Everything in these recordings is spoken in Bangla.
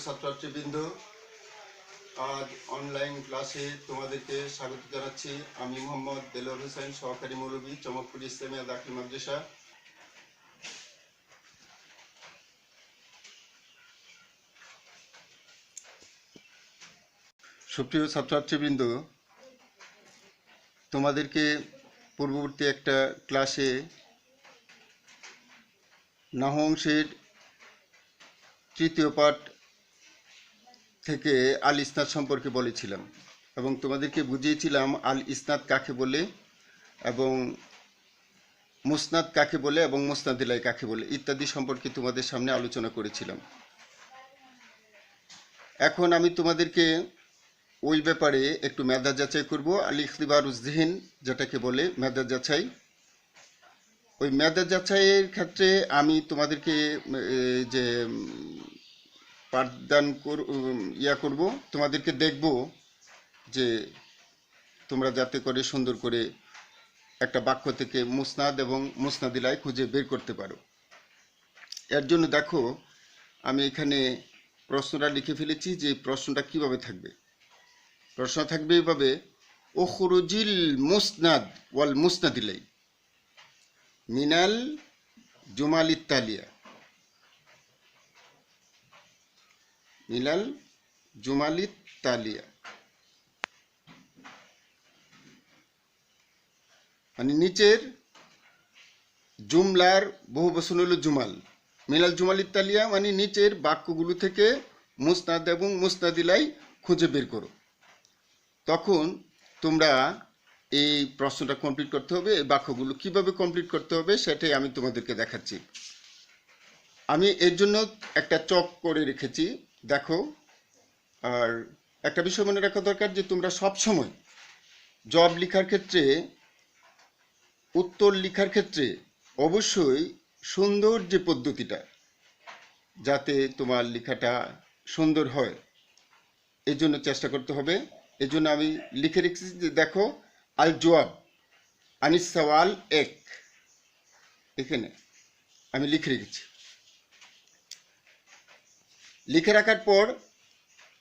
ছাত্রছাত্রীবৃন্দ, আজ অনলাইন ক্লাসে তোমাদেরকে স্বাগত জানাচ্ছি। আমি মোহাম্মদ দেলোয়ার হোসেন, সহকারী মৌলভী, চমকপুর ইসলামিয়া দাখিল মাদ্রাসা। সুপ্রিয় ছাত্রছাত্রীবৃন্দ, তোমাদেরকে পূর্ববর্তী একটা ক্লাসে নাহু অংশের তৃতীয় পাঠ থেকে আল ইসনাদ সম্পর্কে বলেছিলাম এবং তোমাদেরকে বুঝিয়েছিলাম আল ইসনাদ কাকে বলে এবং মুসনাদ কাকে বলে এবং মুসনাদিলাই কাকে বলে ইত্যাদি সম্পর্কে তোমাদের সামনে আলোচনা করেছিলাম। এখন আমি তোমাদেরকে ওই ব্যাপারে একটু মেধা যাচাই করব। আল ইখতিবারুজ যিহন যেটাকে বলে মেধা যাচাই, ওই মেধা যাচাইয়ের ক্ষেত্রে আমি তোমাদেরকে যে পাঠদান করব, তোমাদেরকে দেখব যে তোমরা যাতে করে সুন্দর করে একটা বাক্য থেকে মুসনাদ এবং মুসনাদিলাই খুঁজে বের করতে পারো। এর জন্য দেখো আমি এখানে প্রশ্নটা লিখে ফেলেছি যে প্রশ্নটা কিভাবে থাকবে। প্রশ্ন থাকবে এইভাবে: উখরুজিল মুসনাদ ওয়াল মুসনাদিলাই মিনাল জুমালিত তালিয়া। মিনাল জুমালিত তালিয়া মানে নিচের জুমলার বহু বচন হলো জুমাল। মিনাল জুমালিত তালিয়া মানে নিচের বাক্যগুলো থেকে মুসনাদ এবং মুসনাদিলাই খুঁজে বের করো। তখন তোমরা এই প্রশ্নটা কমপ্লিট করতে হবে। এই বাক্যগুলো কিভাবে কমপ্লিট করতে হবে সেটাই আমি তোমাদেরকে দেখাচ্ছি। আমি এর জন্য একটা চক করে রেখেছি, দেখো। আর একটা বিষয় মনে রাখা দরকার যে তোমরা সব সময় জব লেখার ক্ষেত্রে, উত্তর লেখার ক্ষেত্রে অবশ্যই সুন্দর যে পদ্ধতিটা, যাতে তোমার লেখাটা সুন্দর হয় এই জন্য চেষ্টা করতে হবে। এই জন্য আমি লিখে রেখেছি যে দেখো, আল জওয়াব আনিস সওয়াল এক, এখানে আমি লিখে রেখেছি। লিখে রাখার পর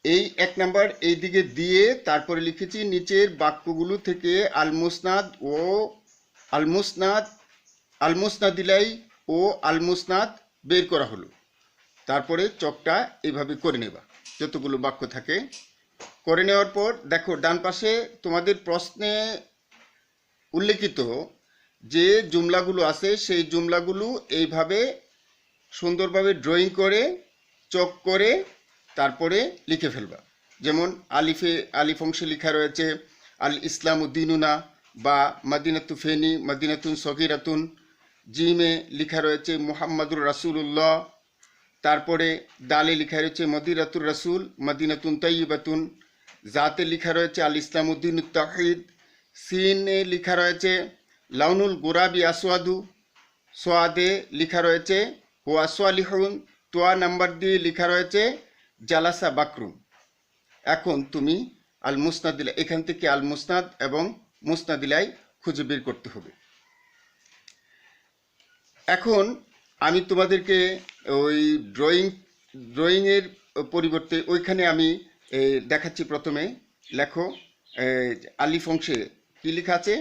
এই এক নাম্বার এই দিকে দিয়ে তারপরে লিখেছি নিচের বাক্যগুলো থেকে আল মুসনাদ ও আল মুসনাদ, আল মুসনাদিলাই ও আল মুসনাদ বের করা হলো। তারপরে চকটা এইভাবে করে নেবা, যতগুলো বাক্য থাকে করে নেওয়ার পর দেখো ডান পাশে তোমাদের প্রশ্নে উল্লেখিত যে জুমলাগুলো আছে সেই জুমলাগুলো এইভাবে সুন্দরভাবে ড্রয়িং করে চক করে তারপরে লিখে ফেলবা। যেমন আলিফ অংশে লেখা রয়েছে আল ইসলামু দিনুনা বা মাদিনাতু ফেনি মাদিনাতুন সগিরাতুন। জিমে লেখা রয়েছে মুহাম্মাদুর রাসূলুল্লাহ। তারপরে দালে লেখা রয়েছে মদিনাতুর রাসূল মাদিনাতুন তাইয়িবাতুন। জাতে লেখা রয়েছে আল ইসলামু দিনুত তাওহীদ। সিনে লেখা রয়েছে লাউনুল গুরাবি আসওয়াদু। সোয়াদে লেখা রয়েছে হুয়া সালিহুন। তোয়া নাম্বার দিয়ে লেখা রয়েছে জালাসা বাকরুন। এখন তুমি আল মুসনাদিলাই, এখান থেকে আল মুসনাদ এবং মুসনাদিলাই খুঁজে বের করতে হবে। এখন আমি তোমাদেরকে ওই ড্রয়িংয়ের পরিবর্তে ওইখানে আমি দেখাচ্ছি। প্রথমে লেখো আলিফ অংশে কি লেখা আছে?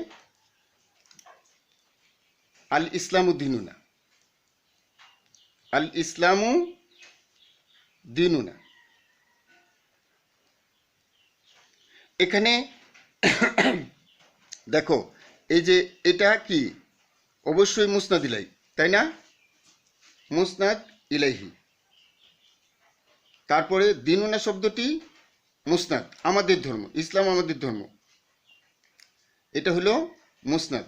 আল ইসলামু দিনুনা। আল ইসলামু দিনুনা। এখানে দেখো এই যে এটা কি, অবশ্যই মুসনাদ ইলাই, তাই না? মুসনাদ ইলাইহি। তারপরে দিনুনা শব্দটি মুসনাদ, আমাদের ধর্ম, ইসলাম আমাদের ধর্ম, এটা হলো মুসনাদ।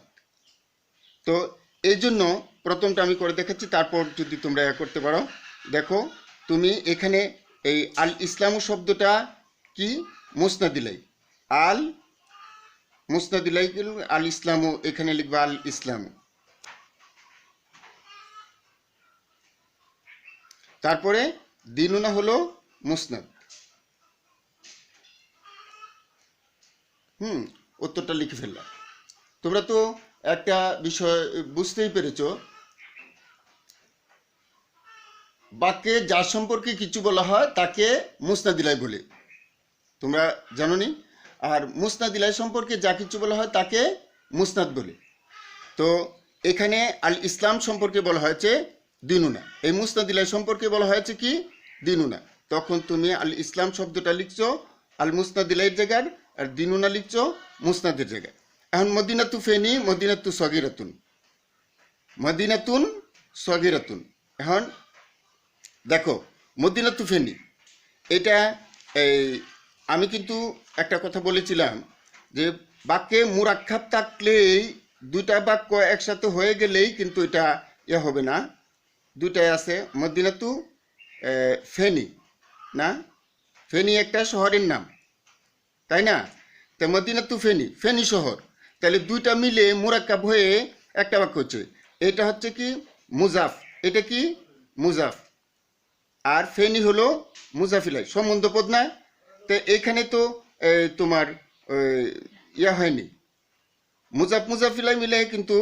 তো এই জন্য প্রথমটা আমি করে দেখাচ্ছি, তারপর যদি তোমরা করতে পারো। দেখো তুমি এখানে এই আল ইসলামু শব্দটা কি? মুসনাদিলাই। আল মুসনাদিলাই আল ইসলামু, এখানে লিখবা আল ইসলামু। তারপরে দিনুনা হলো মুসনাদ। উত্তরটা লিখে ফেললাম। তোমরা তো একটা বিষয় বুঝতেই পেরেছ বাক্যে যার সম্পর্কে কিছু বলা হয় তাকে মুসনাদিলাই বলে, তোমরা জানো নি? আর মুসনাদিলাই সম্পর্কে যা কিছু বলা হয় তাকে মুসনাদ বলে। তো এখানে আল ইসলাম সম্পর্কে বলা হয়েছে দিনুনা, এই মুসনাদিলাই সম্পর্কে বলা হয়েছে কি দিনুনা। তখন তুমি আল ইসলাম শব্দটা লিখছো আল মুসনাদিলাইয়ের জায়গায়, আর দিনুনা লিখছো মুসনাদের জায়গায়। এখন মদিনাতু ফেনি মদিনাতু সগিরাতুন, মদিনাতুন সগিরাতুন। এখন দেখো মদিনাতু ফেনি, এটা এই আমি কিন্তু একটা কথা বলেছিলাম যে বাক্যে মুরাক্কাব থাকলেই, দুইটা বাক্য একসাথে হয়ে গেলেই কিন্তু এটা হবে না। দুটাই আছে, মদিনাতু ফেনি না, ফেনি একটা শহরের নাম, তাই না? তো মদিনাতু ফেনি, ফেনি শহর, তাহলে দুইটা মিলে মুরাক্কাব হয়ে একটা বাক্য হচ্ছে। এটা হচ্ছে কি মুজাফ, এটা কি মুজাফ, আর ফেনি হলো মুজাফিলাই, সম্বন্ধপদ না। তো এখানে তো তোমার ইয়া হয়নি, মুজাফ মুজাফিলাই মিলে কিন্তু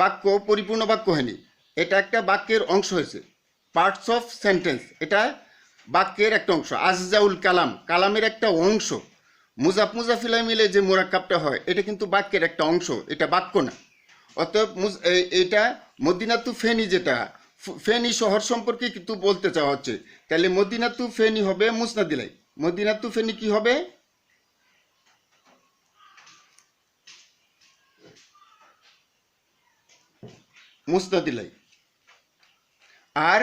বাক্য পরিপূর্ণ বাক্য হয়নি, এটা একটা বাক্যের অংশ হয়েছে, পার্টস অফ সেন্টেন্স, এটা বাক্যের একটা অংশ। আজজাউল কালাম, কালামের একটা অংশ। মুজাফ মুজাফিলাই মিলে যে মোরাক্কাবটা হয় এটা কিন্তু বাক্যের একটা অংশ, এটা বাক্য না। অতএব এটা মদিনাতু ফেনি, যেটা ফেনি শহর সম্পর্কে কিন্তু বলতে চাওয়া হচ্ছে, তাহলে মদিনাতু ফেনি হবে মুসনাদিলাই। মদিনাতু ফেনি কি হবে? মুসনাদিলাই। আর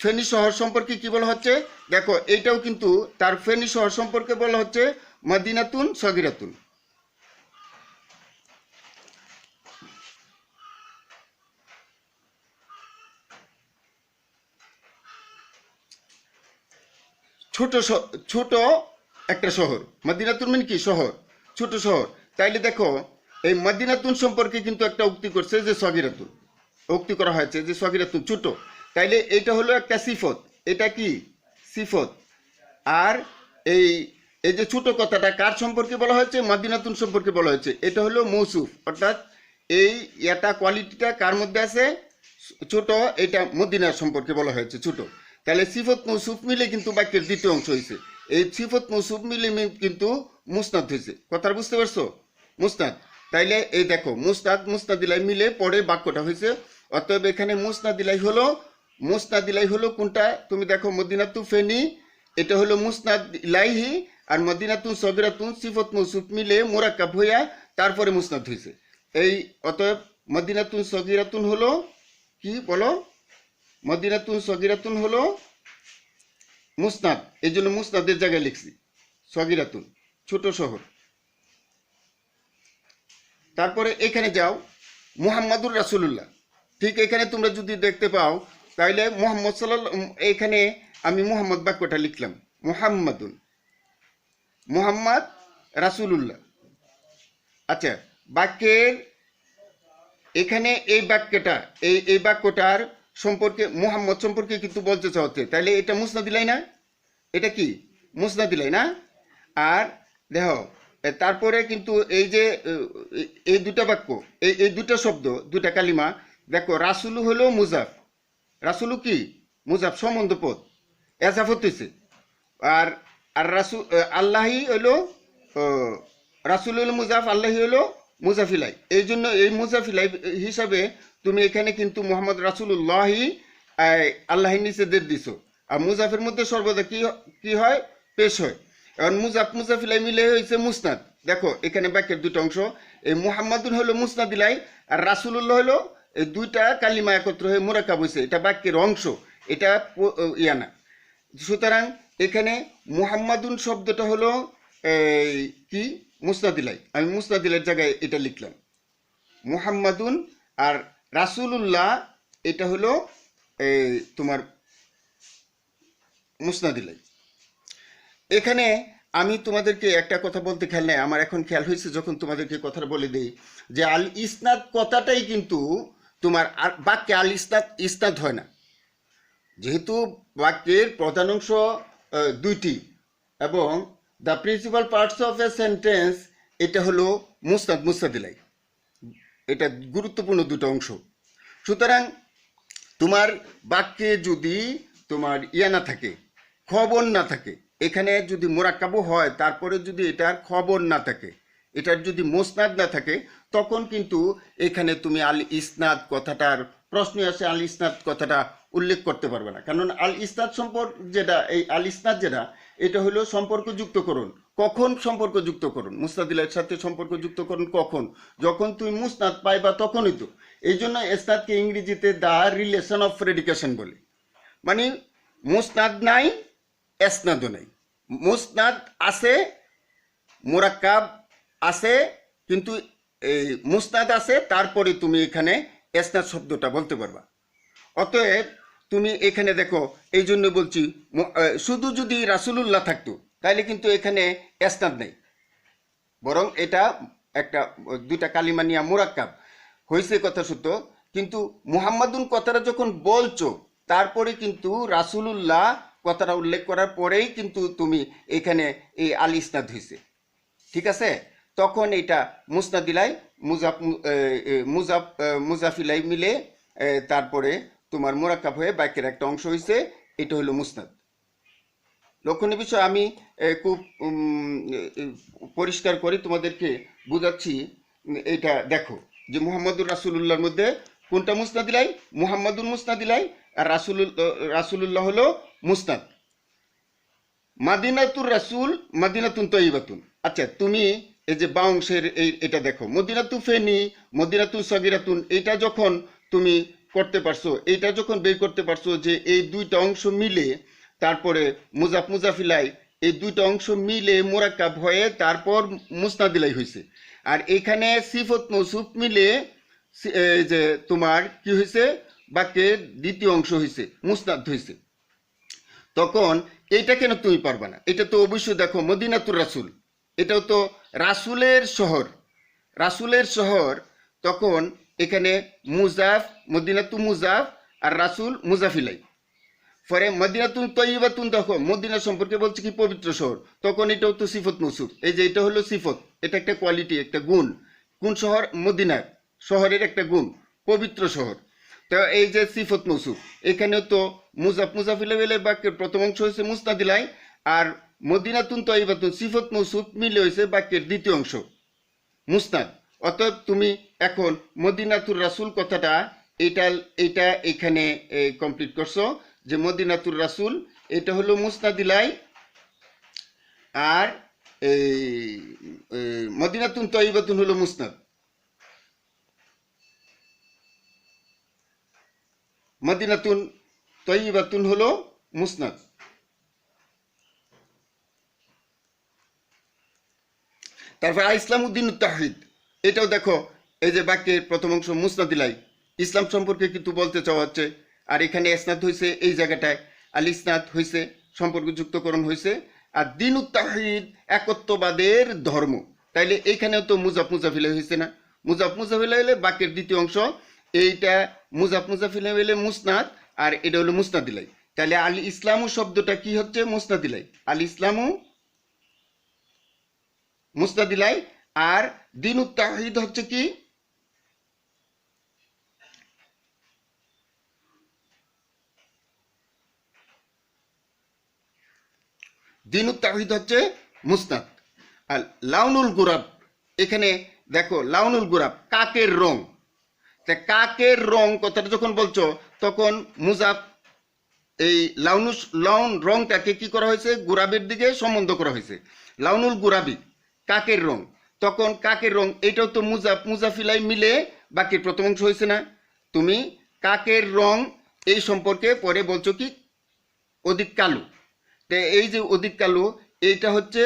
ফেনী শহর সম্পর্কে কি বলা হচ্ছে দেখো, এইটাও কিন্তু তার ফেনী শহর সম্পর্কে বলা হচ্ছে মদিনাতুন সগিরাতুন। ছোট একটা শহর, মদিনাতুন মানে কি শহর, ছোট শহর। তাইলে দেখো এই মদিনাতুন সম্পর্কে কিন্তু একটা উক্তি করছে যে সগিরাতুন, উক্তি করা হয়েছে যে সগিরাতুন ছোট, তাইলে এটা হলো একটা সিফত, এটা কি সিফত। আর এই এই যে ছোট কথাটা কার সম্পর্কে বলা হয়েছে? মদিনাতুন সম্পর্কে বলা হয়েছে, এটা হলো মৌসুফ, অর্থাৎ এই এটা কোয়ালিটিটা কার মধ্যে আছে? ছোট, এটা মদিনার সম্পর্কে বলা হয়েছে ছোট। তাহলে সিফত মৌসুফ মিলে কিন্তু বাক্যের দ্বিতীয় অংশ হয়েছে, এই সিফত মৌসুফ মিলে কিন্তু মুসনাদ হয়েছে। কথা বুঝতে পারছো? মুসনাদ। তাইলে এই দেখো মুসনাদ মুসনাদিলাই মিলে পরে বাক্যটা হয়েছে। অতএব এখানে মুসনাদিলাই হলো কোনটা? তুমি দেখো মদিনাতু ফেনি, এটা হলো মুসনাদ ইলাইহি, আর মদিনাতুন সগিরাতুন সিফত মৌসুফ মিলে মোরাক্কাব হইয়া তারপরে মুসনাদ হয়েছে। এই অতএব মদিনাতুন সগিরাতুন হলো কি বলো? মদিনাতুন সগিরাতুন হলো মুসনাদ, এই জন্য মুসনাদের জায়গায় লিখছি সগিরাতুন, ছোট শহর। তারপরে এখানে যাও মুহাম্মাদুর রাসূলুল্লাহ, ঠিক এখানে তোমরা যদি দেখতে পাও তাহলে মুহাম্মদ সাল্লাল্লাহু, এখানে আমি মুহাম্মদ বাক্যটা লিখলাম মুহাম্মাদুন, মুহাম্মদ রাসূলুল্লাহ। আচ্ছা, বাক্যের এখানে এই বাক্যটা এই বাক্যটার সম্পর্কে মুহাম্মদ সম্পর্কে কিন্তু বলতে চাচ্ছে, তাহলে এটা মুসনাদিলাই না? এটা কি মুসনাদিলাই না? আর দেখো তারপরে কিন্তু এই যে এই দুটা বাক্য, এই দুটা শব্দ, দুটা কালিমা, দেখো রাসুলু হলো মুজাফ, রাসুলু কি মুজাফ, সম্বন্ধ পদ, এজাফত হয়েছে। আর আর রাসুল আল্লাহি হলো রাসুল হলো মুজাফ, আল্লাহি হলো মুজাফিলাই, এই জন্য এই মুজাফিলাই হিসাবে তুমি এখানে কিন্তু মোহাম্মদ রাসুল্লাহি আল্লাহির নিচে দের দিছো। আর মুজাফের মধ্যে সর্বদা কি হয়? পেশ হয়। এখন মুজাফ মুজাফিলাই মিলে হয়েছে মুসনাদ। দেখো এখানে বাক্যের দুটো অংশ, এই মুহাম্মাদুন হলো মুসনাদিলাই, আর রাসুলুল্লাহ হলো, এই দুইটা কালিমা একত্র হয়ে মোরাক্কাব হয়েছে, এটা বাক্যের অংশ, এটা ইয়া না। সুতরাং এখানে মুহাম্মাদুন শব্দটা হলো কি মুসনাদিলাই, আমি মুসনাদিলাইয়ের জায়গায় এটা লিখলাম মুহাম্মাদুন, আর রাসূলুল্লাহ এটা হলো তোমার মুসনাদিলাই। এখানে আমি তোমাদেরকে একটা কথা বলতে খেয়াল নেই, আমার এখন খেয়াল হয়েছে যখন তোমাদেরকে কথাটা বলে দিই, যে আল ইসনাদ কথাটাই কিন্তু তোমার বাক্যে আল ইসনাদ হয় না, যেহেতু বাক্যের প্রধান অংশ দুইটি এবং the principal parts of a sentence এটা হলো মুসনাদিলাই, এটা গুরুত্বপূর্ণ দুটো অংশ। সুতরাং তোমার বাক্যে যদি তোমার ইয়া না থাকে, খবর না থাকে, এখানে যদি মোরাক্কাবু হয় তারপরে যদি এটার খবর না থাকে, এটার যদি মুসনাদ না থাকে, তখন কিন্তু এখানে তুমি আল ইসনাদ কথাটার প্রশ্ন আসে, আল ইসনাদ কথাটা উল্লেখ করতে পারবে না। কারণ আল ইসনাদ সম্পর্ক যেটা, এই আল ইসনাদ যেটা, এটা হলো সম্পর্ক যুক্তকরণ। কখন সম্পর্ক যুক্তকরণ? মুস্তাদিলের সাথে সম্পর্ক যুক্তকরণ কখন? যখন তুমি মুসনাদ পাইবা তখনই তো। এই জন্য ইসনাদকে ইংরেজিতে দ্য রিলেশন অফ প্রেডিকেশন বলে। মানে মুসনাদ নাই, এসনাদও নাই। মুসনাদ আছে, মুরাক্কাব আছে, কিন্তু এই মুসনাদ আছে, তারপরে তুমি এখানে এসনাদ শব্দটা বলতে পারবা। অতএব তুমি এখানে দেখো, এই জন্য বলছি শুধু যদি রাসূলুল্লাহ থাকতো তাহলে কিন্তু এখানে এসনাদ নেই, বরং এটা একটা দুইটা কালিমা নিয়া মুরাক্কাব হয়েছে, কথা সত্য। কিন্তু মুহাম্মাদুন কথাটা যখন বলছো, তারপরে কিন্তু রাসূলুল্লাহ কথাটা উল্লেখ করার পরেই কিন্তু তুমি এখানে এই আল ইসনাদ হয়েছে, ঠিক আছে? তখন এটা মুসনাদিলাই মুজাফিলাই মিলে তারপরে তোমার মোরাক্কাব হয়ে বাক্যের একটা অংশ হয়েছে, এটা হলো মুসনাদ। লক্ষণীয় বিষয় আমি খুব পরিষ্কার করে তোমাদেরকে বুঝাচ্ছি। এটা দেখো যে মুহাম্মদুর রাসূলুল্লাহর মধ্যে কোনটা মুসনাদিলাই? মুহাম্মাদুন মুসনাদিলাই, আর রাসূলুল্লাহ হলো মুসনাদ। মাদিনাতুর রাসূল, মাদিনাতুন তয়্যিবাতুন। আচ্ছা, তুমি এই যে বা অংশের এটা দেখো, মদিনাতু ফেনি, মদিনাতু সগিরাতুন, এটা যখন তুমি করতে পারছো, এটা যখন বের করতে পারছো যে এই দুইটা অংশ মিলে তারপরে মুজাফিলাই, এই দুইটা অংশ মিলে মোরাক্কাব হয়ে তারপর মুসনাদিলাই হয়েছে। আর এখানে সিফত মৌসুফ মিলে যে তোমার কি হয়েছে, বাক্যের দ্বিতীয় অংশ হয়েছে, মুসনাদ হয়েছে। তখন এইটা কেন তুমি পারবা না? এটা তো অবশ্যই দেখো মদিনাতুর রাসূল, এটাও তো রাসূলের শহর, রাসূলের শহর। তখন এখানে মুজাফ, মদিনাতু মুজাফ, আর রাসূল মুজাফিলাই। পরে মদিনাতুন তয়্যিবাতুন, দেখো মদিনা সম্পর্কে বলছে কি পবিত্র শহর, তখন এটাও তো সিফত মৌসুফ। এই যে এটা হলো সিফত, এটা একটা কোয়ালিটি, একটা গুণ। কোন শহর? মদিনার শহরের একটা গুণ, পবিত্র শহর। তো এই যে সিফত মৌসুফ, এখানেও তো মুজাফিলাই বাক্যের প্রথম অংশ হয়েছে মুসনাদিলাই, আর মদিনাতুন তয়্যিবাতুন সিফত মৌসুফ মিলে হয়েছে বাক্যের দ্বিতীয় অংশ মুসনাদ। অতএব তুমি এখন মদিনাতুর রাসূল কথাটা এটা এখানে কমপ্লিট করছো যে মদিনাতুর রাসূল এটা হলো মুসনাদিলাই, আর এই মদিনাতুন তয়্যিবাতুন হলো মুসনাদ। মদিনাতুন তয়্যিবাতুন হলো মুসনাদ। তারপর ইসলামউদ্দিন তাওহীদ, এটাও দেখো এই যে বাক্যের প্রথম অংশ মুসনাদিলাই, ইসলাম সম্পর্কে কিন্তু বলতে চাওয়া হচ্ছে। আর এখানে ইসনাদ হয়েছে এই জায়গাটায়, আল ইসনাদ হয়েছে, সম্পর্ক যুক্তকরণ হয়েছে। আর দ্বীনুত তাওহীদ একত্ববাদের ধর্ম, তাইলে এইখানেও তো মুজাফিলাই হয়েছে না? মুজাফিলাই হলে বাক্যের দ্বিতীয় অংশ, এইটা মুজাফিলাই হলে মুসনাদ, আর এটা হলো মুসনাদিলাই। তাহলে আল ইসলামু শব্দটা কি হচ্ছে? মুসনাদিলাই, আল ইসলামু মুস্তাদিলাই। আর দ্বীনুত তাওহীদ হচ্ছে কি? দ্বীনুত তাওহীদ হচ্ছে মুসনাদ। আর লাউনুল গুরাব, এখানে দেখো লাউনুল গুরাব কাকের রং। তা কাকের রং কথাটা যখন বলছো, তখন মুজাফ এই লাউন রংটাকে কি করা হয়েছে? গুরাবের দিকে সম্বন্ধ করা হয়েছে, লাউনুল গুরাবি, কাকের রং। তখন কাকের রং এটাও তো মুজাফিলাই মিলে বাকির প্রথম অংশ হয়েছে না? তুমি কাকের রং এই সম্পর্কে পরে বলছো কি অধিক কালো। তো এই যে অধিক কালো, এইটা হচ্ছে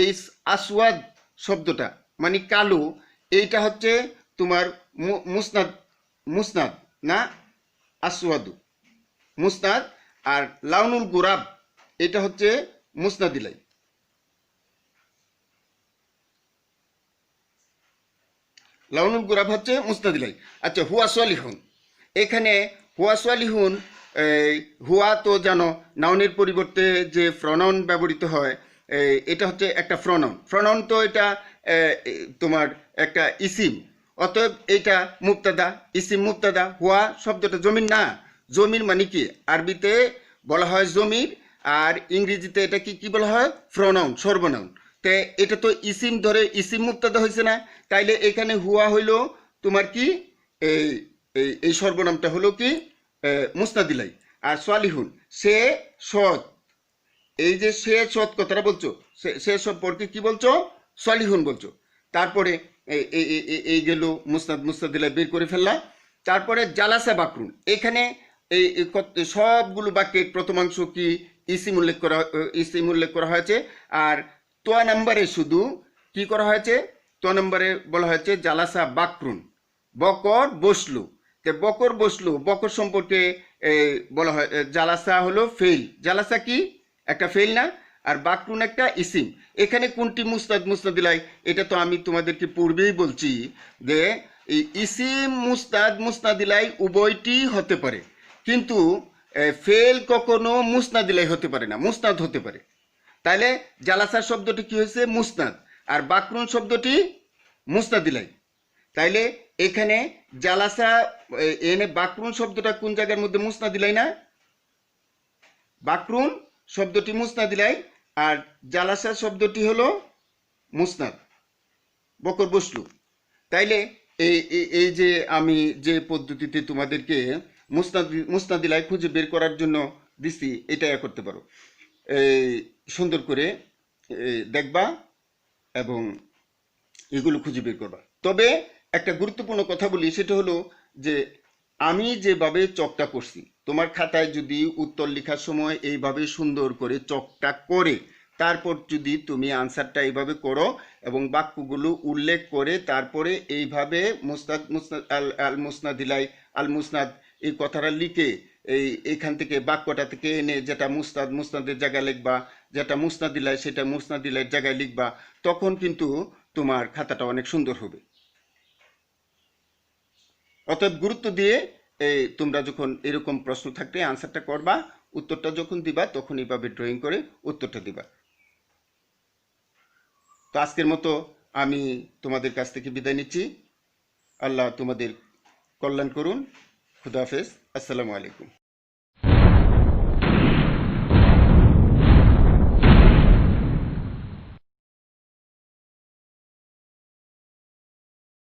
এই আসওয়াদ শব্দটা মানে কালো, এইটা হচ্ছে তোমার মুসনাদ না আসওয়াদু, মুসনাদ। আর লাউনুল গুরাব এটা হচ্ছে মুসনাদিলাই। লাউনুল গুরাব হচ্ছে মুস্তাদিলাই। আচ্ছা, হুয়া সালিহুন, এখানে হুয়া সালিহুন, হুয়া তো জানো নাউনের পরিবর্তে যে প্রনাউন ব্যবহৃত হয়, এটা হচ্ছে একটা প্রনাউন তো এটা তোমার একটা ইসিম। অতএব এটা মুবতাদা, ইসিম মুবতাদা। হুয়া শব্দটা জমিন না, জমির মানে কি? আরবিতে বলা হয় জমির, আর ইংরেজিতে এটা কি কি বলা হয়? প্রোনাউন, সর্বনাউন। তে এটা তো ইসিম ধরে ইসিম মুক্তাদা হয়েছে না? তাইলে এখানে হুয়া হইল তোমার কি? এই এই সর্বনামটা হলো কি? মুস্তাদিলাই। আর সালিহুন সে সৎ, এই যে সে সৎ কথাটা বলছো, সে সম্পর্কে কি বলছো? সলিহুন বলছো। তারপরে এই গেল মুসনাদ, মুস্তাদিলাই বের করে ফেললা। তারপরে জালাসা বাকরুন, এখানে সবগুলো বাক্যের প্রথমাংশ কি? ইসিম উল্লেখ করা হয়েছে। আর তোয়া নাম্বারে শুধু কি করা হয়েছে? তোয়া নাম্বারে বলা হয়েছে জালাসা বাকরুন, বকর বসলো। বকর বসলো, বকর সম্পর্কে বলা হয় জালাসা হলো ফেল। জালাসা কি? একটা ফেল না? আর বাকরুন একটা ইসিম। এখানে কোনটি মুস্তাদ মুস্তাদিলাই? এটা তো আমি তোমাদেরকে পূর্বেই বলছি যে এই ইসিম মুস্তাদ মুস্তাদিলাই উভয়টি হতে পারে, কিন্তু ফেল কখনো মুস্তাদিলাই হতে পারে না, মুস্তাদ হতে পারে। তাইলে জালাসা শব্দটি কি হয়েছে? মুস্তাদ। আর বাকরুন শব্দটি মুস্তাদিলাই। তাইলে এখানে জালাসা এনে বাকরুন শব্দটা কোন জায়গার মধ্যে? মুস্তাদিলাই না? বাকরুন শব্দটি মুস্তাদিলাই, আর জালাসা শব্দটি হলো মুসনাদ, বকর বসলু। তাইলে এই যে আমি যে পদ্ধতিতে তোমাদেরকে মুস্তাদিলাই খুঁজে বের করার জন্য দিছি, এটা করতে পারো। এই সুন্দর করে দেখবা এবং এগুলো খুঁজে বের করবা। তবে একটা গুরুত্বপূর্ণ কথা বলি, সেটা হলো যে আমি যেভাবে চকটা করছি, তোমার খাতায় যদি উত্তর লেখার সময় এইভাবে সুন্দর করে চকটা করে তারপর যদি তুমি আনসারটা এইভাবে করো এবং বাক্যগুলো উল্লেখ করে তারপরে এইভাবে মুসনাদ মুসনাদ আল মুসনাদিলাই আল মুসনাদ এই কথাটা লিখে এইখান থেকে বাক্যটা থেকে এনে যেটা মুস্তাদ মুস্তাদের জায়গায় লিখবা, যেটা মুসনাদিলাই সেটা মুসনাদিলাইয়ের জায়গায় লিখবা, তখন কিন্তু তোমার খাতাটা অনেক সুন্দর হবে। অতএব গুরুত্ব দিয়ে তোমরা যখন এরকম প্রশ্ন থাকলে আনসারটা করবা, উত্তরটা যখন দিবা তখন এইভাবে ড্রয়িং করে উত্তরটা দিবা। তো আজকের মতো আমি তোমাদের কাছ থেকে বিদায় নিচ্ছি। আল্লাহ তোমাদের কল্যাণ করুন। খুদা হাফেজ। আসসালামু আলাইকুম।